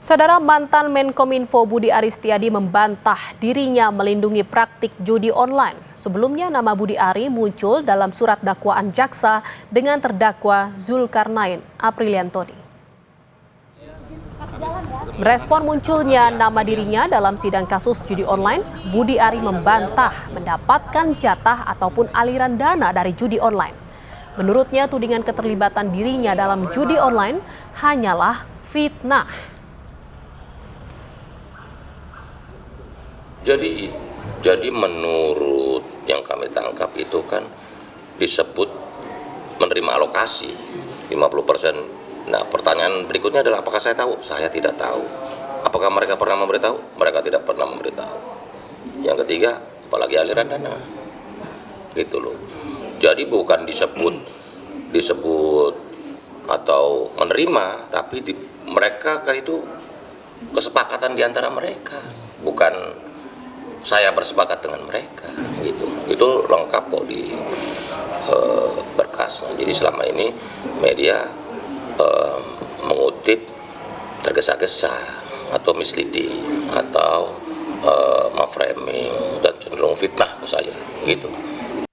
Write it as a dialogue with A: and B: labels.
A: Saudara mantan Menkominfo Budi Aris Setiadi membantah dirinya melindungi praktik judi online. Sebelumnya nama Budi Ari muncul dalam surat dakwaan jaksa dengan terdakwa Zulkarnain Apriliantoni. Merespon munculnya nama dirinya dalam sidang kasus judi online, Budi Ari membantah mendapatkan jatah ataupun aliran dana dari judi online. Menurutnya tudingan keterlibatan dirinya dalam judi online hanyalah fitnah.
B: Jadi menurut yang kami tangkap itu kan disebut menerima alokasi 50%. Nah, pertanyaan berikutnya adalah apakah saya tahu? Saya tidak tahu. Apakah mereka pernah memberitahu? Mereka tidak pernah memberitahu. Yang ketiga, apalagi aliran dana. Gitu loh. Jadi bukan disebut atau menerima, tapi mereka itu kesepakatan di antara mereka. Bukan saya bersepakat dengan mereka, gitu. Itu lengkap kok di berkasnya. Jadi selama ini media mengutip tergesa-gesa atau misleading atau memframing dan cenderung fitnah ke saya, gitu.